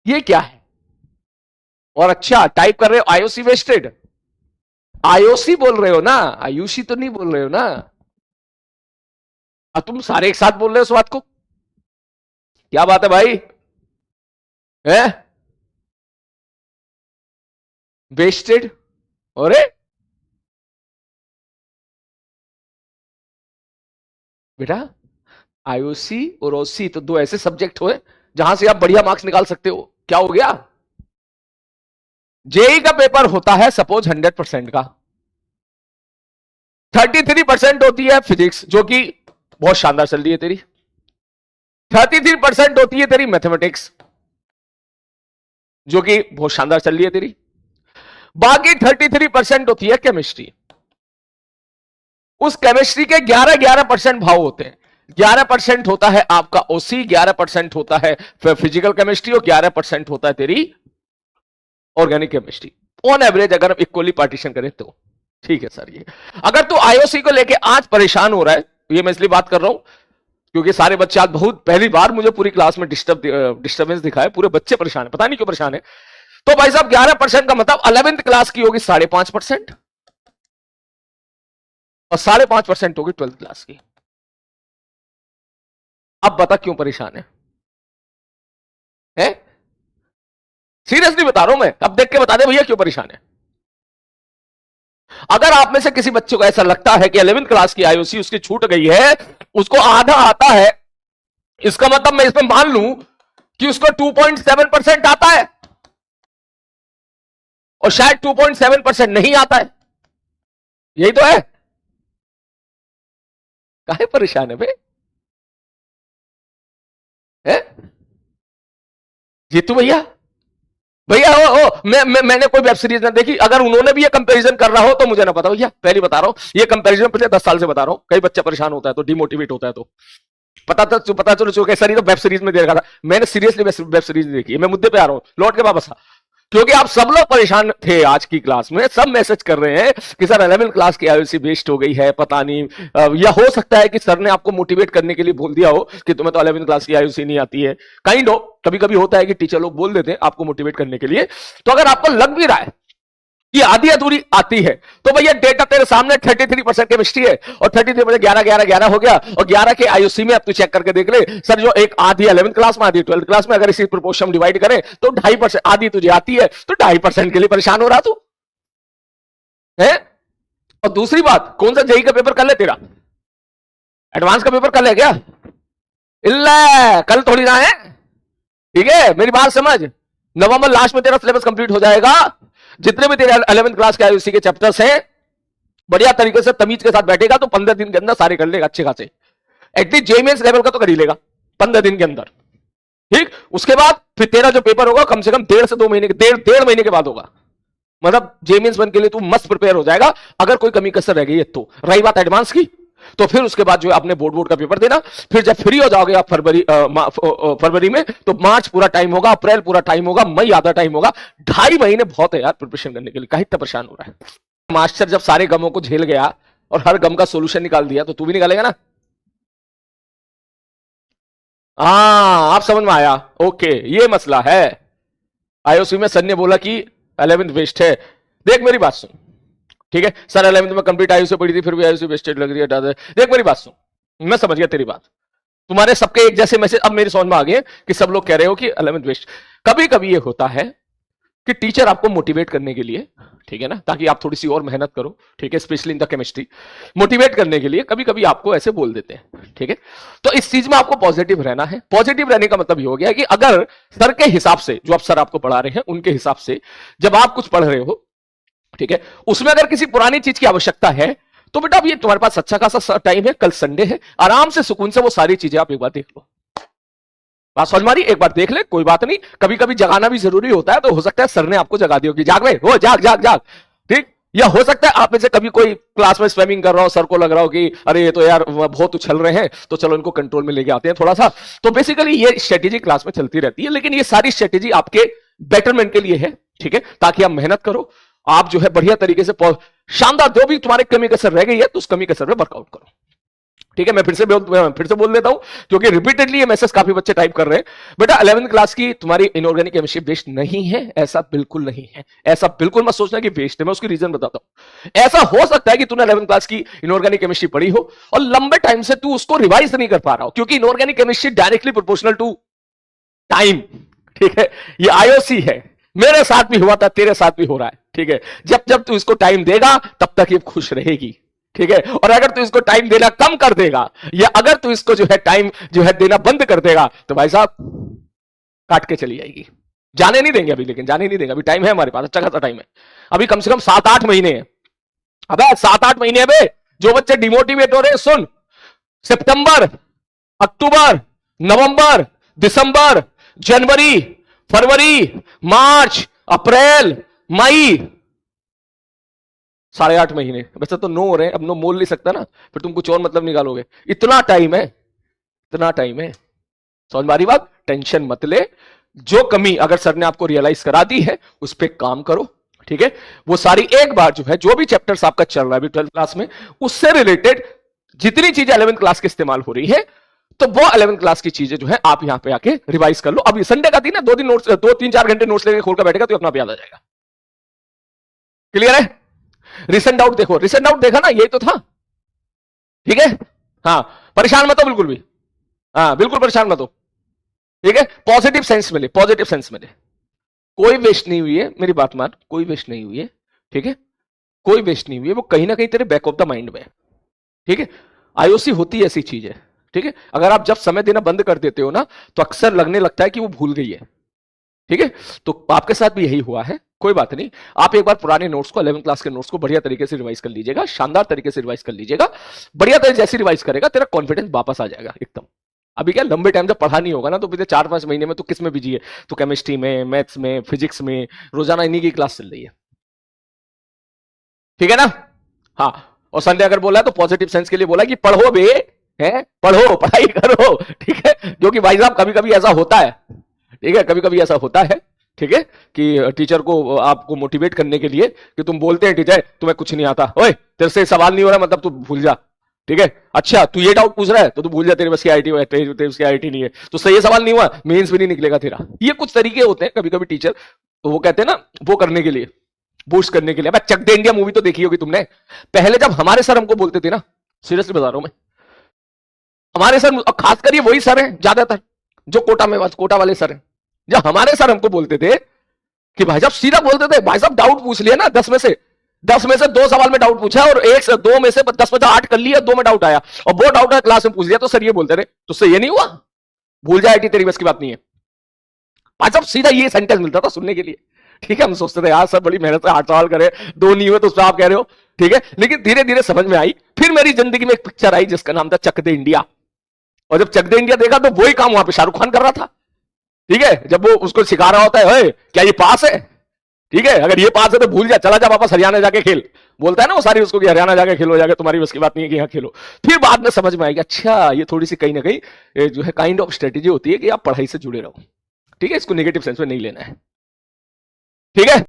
ये क्या है? और अच्छा टाइप कर रहे हो आईओसी वेस्टेड, आईओसी बोल रहे हो ना, आयुषी तो नहीं बोल रहे हो ना। तुम सारे एक साथ बोल रहे हो इस बात को, क्या बात है भाई? है वेस्टेड? अरे बेटा, आईओसी और ओसी तो दो ऐसे सब्जेक्ट हुए जहां से आप बढ़िया मार्क्स निकाल सकते हो। क्या हो गया? जेई का पेपर होता है सपोज 100% का, 33% होती है फिजिक्स जो कि बहुत शानदार चल रही है तेरी, 33% होती है तेरी मैथमेटिक्स जो कि बहुत शानदार चल रही है तेरी, बाकी 33% होती है केमिस्ट्री। उस केमिस्ट्री के 11% भाव होते हैं। 11% होता है आपका ओसी, 11% होता है फिजिकल केमिस्ट्री, और 11% होता है तेरी ऑर्गेनिक केमिस्ट्री। ऑन एवरेज अगर हम इक्वली पार्टीशन करें तो ठीक है सर। ये अगर तू आईओसी को लेके आज परेशान हो रहा है, ये मैं इसलिए बात कर रहा हूं क्योंकि सारे बच्चे आज बहुत पहली बार मुझे पूरी क्लास में डिस्टर्बेंस दिखा है, पूरे बच्चे परेशान है, पता नहीं क्यों परेशान है। तो भाई साहब 11% का मतलब 11th क्लास की होगी 5.5%, और 5.5% होगी 12th क्लास की। अब बता क्यों परेशान है? सीरियसली बता रहा हूं मैं, अब देख के बता दे भैया क्यों परेशान है। अगर आप में से किसी बच्चे को ऐसा लगता है कि 11th क्लास की आईओसी उसकी छूट गई है, उसको आधा आता है, इसका मतलब मैं इसमें मान लूं कि उसको 2.7% आता है, और शायद 2.7% नहीं आता है, यही तो है। काहे परेशान है भाई? है जीतू भैया? भैया मैंने कोई वेब सीरीज ना देखी, अगर उन्होंने भी ये कंपैरिजन कर रहा हो तो मुझे ना पता भैया, पहले बता रहा हूं, ये कंपैरिजन पिछले 10 साल से बता रहा हूं। कई बच्चा परेशान होता है तो डिमोटिवेट होता है, तो पता चलो चुका सर, ये तो वेब सीरीज में देखा था। मैंने सीरियसली वेब सीरीज देखी है। मैं मुद्दे पे आ रहा हूं, लौट के वापस आ, क्योंकि आप सब लोग परेशान थे आज की क्लास में, सब मैसेज कर रहे हैं कि सर 11th क्लास की आईओसी वेस्ट हो गई है, पता नहीं, या हो सकता है कि सर ने आपको मोटिवेट करने के लिए बोल दिया हो कि तुम्हें तो 11th क्लास की आईओसी नहीं आती है। काइंड हो, कभी कभी होता है कि टीचर लोग बोल देते हैं आपको मोटिवेट करने के लिए। तो अगर आपको लग भी रहा है कि आधी अधूरी आती है, तो भैया डेटा तेरे सामने 33% केमिस्ट्री है, और 33% 11 हो गया, और 11 के आईओसी में अब तू चेक करके देख ले सर, जो एक आधी 11th क्लास में, आधी 12th क्लास में, अगर इसी प्रोपोर्शन डिवाइड करें तो 2.5%, आधी तुझे आती है तो 2.5% के लिए परेशान हो रहा तू है। और दूसरी बात, कौन सा जेई का पेपर कल है तेरा? एडवांस का पेपर कल है क्या? इल्ला कल थोड़ी ना है, ठीक है, मेरी बात समझ। नवंबर लास्ट में तेरा सिलेबस कंप्लीट हो जाएगा, जितने भी तेरे 11th क्लास के आईओसी के चैप्टर्स हैं, बढ़िया तरीके से तमीज के साथ बैठेगा तो 15 दिन के अंदर सारे कर लेगा अच्छे खासे, एटलीस्ट जेई मेंस लेवल का तो कर ही लेगा 15 दिन के अंदर। ठीक, उसके बाद फिर तेरा जो पेपर होगा कम से कम 1.5 से 2 महीने के, डेढ़ महीने के बाद होगा, मतलब जेई मेंस वन के लिए तू मस्त प्रिपेयर हो जाएगा। अगर कोई कमी कसर रह गई है तो रही बात एडवांस की, तो फिर उसके बाद जो है अपने बोर्ड का पेपर देना। फिर जब फ्री हो जाओगे आप फरवरी में, तो मार्च पूरा टाइम होगा, अप्रैल पूरा टाइम होगा, मई आधा टाइम होगा, 2.5 महीने बहुत है यार प्रिपरेशन करने के लिए। कहीं इतना परेशान हो रहा है? मास्टर जब सारे गमों को झेल गया और हर गम का सोल्यूशन निकाल दिया, तो तू भी निकालेगा ना? हाँ, आप समझ में आया? ओके, ये मसला है। आईओसी में सर ने बोला कि 11th वेस्ट है। देख मेरी बात सुन, ठीक है सर, 11th में कंप्लीट आईओसी पड़ी थी, फिर भी आईओसी वेस्टेड लग रही है। देख मेरी बात सुन, मैं समझ गया तेरी बात, तुम्हारे सबके एक जैसे मैसेज अब मेरे समझ में आ गए कि सब लोग कह रहे हो कि 11th वेस्ट। कभी कभी ये होता है कि टीचर आपको मोटिवेट करने के लिए, ठीक है ना, ताकि आप थोड़ी सी और मेहनत करो, ठीक है, specially in the chemistry, motivate करने के लिए कभी कभी आपको ऐसे बोल देते हैं, ठीक है। तो इस चीज में आपको पॉजिटिव रहना है। पॉजिटिव रहने का मतलब ये हो गया कि अगर सर के हिसाब से, जो आप सर आपको पढ़ा रहे हैं उनके हिसाब से जब आप कुछ पढ़ रहे हो, ठीक है, उसमें अगर किसी पुरानी चीज की आवश्यकता है, तो बेटा अब ये तुम्हारे पास अच्छा खासा टाइम है, कल संडे है, आराम से सुकून से वो सारी चीजें आप एक बार देख लो। बात समझ मारी? एक बार देख ले, कोई बात नहीं, कभी कभी जगाना भी जरूरी होता है, तो हो सकता है सर ने आपको जगा दिया कि जाग भाई, हो जाग जाग जाग, ठीक। या हो सकता है आप में से कभी कोई क्लास में स्विमिंग कर रहा हो, सर को लग रहा हो कि अरे ये तो यार बहुत उछल रहे हैं, तो चलो इनको कंट्रोल में लेके आते हैं थोड़ा सा। तो बेसिकली ये स्ट्रेटेजी क्लास में चलती रहती है, लेकिन ये सारी स्ट्रेटेजी आपके बेटरमेंट के लिए है, ठीक है, ताकि आप मेहनत करो, आप जो है बढ़िया तरीके से शानदार, जो भी तुम्हारे कमी कसर रह गई है तो उस कमी कसर में वर्कआउट करो। ठीक है, मैं फिर से बोल देता हूं, क्योंकि रिपीटेडली ये मैसेज काफी बच्चे टाइप कर रहे हैं। बेटा 11वीं क्लास की तुम्हारी इनऑर्गेनिक केमिस्ट्री वेस्ट नहीं है, ऐसा बिल्कुल नहीं है, ऐसा बिल्कुल मत सोचना कि वेस्ट है। मैं उसकी रीजन बताता हूं। ऐसा हो सकता है कि तूने 11वीं क्लास की इनऑर्गेनिक केमिस्ट्री पढ़ी हो और लंबे टाइम से तू उसको रिवाइज नहीं कर पा रहा हो, क्योंकि inorganic chemistry directly proportional to time. ठीक है, ये आईओसी है, मेरे साथ भी हुआ था, तेरे साथ भी हो रहा है। ठीक है, जब जब तू इसको टाइम देगा तब तक ये खुश रहेगी। ठीक है, और अगर तू इसको टाइम देना कम कर देगा या अगर तू इसको जो है टाइम जो है देना बंद कर देगा तो भाई साहब काट के चली जाएगी। जाने नहीं देंगे अभी, लेकिन जाने नहीं देंगे अभी, टाइम है हमारे पास, अच्छा खासा टाइम है अभी, कम से कम 7-8 महीने हैं। अबे 7-8 महीने अबे, जो बच्चे डिमोटिवेट हो रहे हैं सुन, सितंबर, अक्टूबर, नवंबर, दिसंबर, जनवरी, फरवरी, मार्च, अप्रैल, मई, 8.5 महीने। वैसे तो 9 हो रहे हैं, अब 9 मोल नहीं सकता ना, फिर तुम कुछ और मतलब निकालोगे। इतना टाइम है, इतना टाइम है। समझ मारी बात? टेंशन मत ले, जो कमी अगर सर ने आपको रियलाइज करा दी है उस पर काम करो। ठीक है, वो सारी एक बार जो है, जो भी चैप्टर्स आपका चल रहा है अभी 12th क्लास में, उससे रिलेटेड जितनी चीजें 11th क्लास के इस्तेमाल हो रही है, तो वो 11th क्लास की चीजें जो है आप यहां पे आके रिवाइज कर लो। अभी संडे का दिन है, 2-3-4 घंटे नोट्स लेके खोल कर बैठेगा तो अपना आप याद आ जाएगा। क्लियर है? रिसेंट डाउट देखो, रिसेंट डाउट देखा ना, यही तो था। ठीक है, हाँ, परेशान मत हो बिल्कुल भी, हाँ बिल्कुल परेशान मत हो। ठीक है, पॉजिटिव सेंस मिले, पॉजिटिव सेंस मिले, कोई वेस्ट नहीं हुई है, मेरी बात मान, कोई वेस्ट नहीं हुई है। ठीक है, कोई वेस्ट नहीं हुई है, वो कहीं ना कहीं तेरे बैक ऑफ द माइंड में है। ठीक है, आईओसी होती ऐसी चीज है। ठीक है, अगर आप जब समय देना बंद कर देते हो ना तो अक्सर लगने लगता है कि वो भूल गई है। ठीक है, तो आपके साथ भी यही हुआ है, कोई बात नहीं। आप एक बार पुराने नोट्स को, 11th क्लास के नोट्स को बढ़िया तरीके से रिवाइज कर लीजिएगा, शानदार तरीके से रिवाइज कर लीजिएगा। बढ़िया तरीके जैसे रिवाइज करेगा तेरा कॉन्फिडेंस वापस आ जाएगा एकदम। अभी क्या लंबे टाइम से पढ़ा नहीं होगा ना, तो पिछले 4-5 महीने में तो किस में बिजी है, तो केमिस्ट्री में, मैथ्स में, फिजिक्स में, रोजाना इन्हीं की क्लास चल रही है। ठीक है ना? हाँ, और संडे अगर बोला है तो पॉजिटिव सेंस के लिए बोला कि पढ़ो बे, है पढ़ो, पढ़ाई करो। ठीक है, जो कि भाई साहब कभी कभी ऐसा होता है। ठीक है, कभी कभी ऐसा होता है। ठीक है, कि टीचर को आपको मोटिवेट करने के लिए कि तुम बोलते हैं टीचर तुम्हें कुछ नहीं आता, ओए तेरे से सवाल नहीं हो रहा मतलब तू भूल जा। ठीक है, अच्छा तू ये डाउट पूछ रहा है तो तू भूल जा, तेरे बस की आईटी तेरे बस की आईटी नहीं है, तो सही सवाल नहीं हुआ, मेंस भी नहीं निकलेगा तेरा। ये कुछ तरीके होते हैं कभी कभी टीचर, तो वो कहते हैं ना, वो करने के लिए, बूस्ट करने के लिए। चक दे इंडिया मूवी तो देखी होगी तुमने। पहले जब हमारे सर हमको बोलते थे ना, सीरियसली बता रहा हूं मैं, हमारे सर, और खासकर ये वही सर हैं ज्यादातर जो कोटा वाले सर हैं, जब हमारे सर हमको बोलते थे कि भाई साहब, सीधा बोलते थे भाई साहब, डाउट पूछ लिया ना 10 में से 2 सवाल में डाउट पूछा और 2 में से 10 में से 8 कर लिया, 2 में डाउट आया और वो डाउट क्लास में पूछ लिया, तो सर ये बोलते रहे तो सर ये नहीं हुआ, भूल जाए तेरी बस की बात नहीं है। भाई साहब सीधा ये सेंटेंस मिलता था सुनने के लिए। ठीक है, हम सोचते थे यार सर बड़ी मेहनत से 8 सवाल करे, 2 नहीं हुए तो उसमें आप कह रहे हो। ठीक है, लेकिन धीरे धीरे समझ में आई। फिर मेरी जिंदगी में एक पिक्चर आई जिसका नाम था चक दे इंडिया, और जब चक दे इंडिया देखा तो वही काम वहां पे शाहरुख खान कर रहा था। ठीक है, जब वो उसको सिखा रहा होता है, क्या ये पास है? ठीक है, अगर ये पास है तो भूल जा, चला जा वापस हरियाणा जाके खेल, बोलता है ना वो सारी उसको कि हरियाणा जाके खेलो, जाके तुम्हारी बस की बात नहीं है कि यहाँ खेलो। फिर बाद में समझ में आएगी, अच्छा ये थोड़ी सी कहीं ना कहीं जो है काइंड ऑफ स्ट्रेटेजी होती है कि आप पढ़ाई से जुड़े रहो। ठीक है, इसको नेगेटिव सेंस में नहीं लेना है। ठीक है।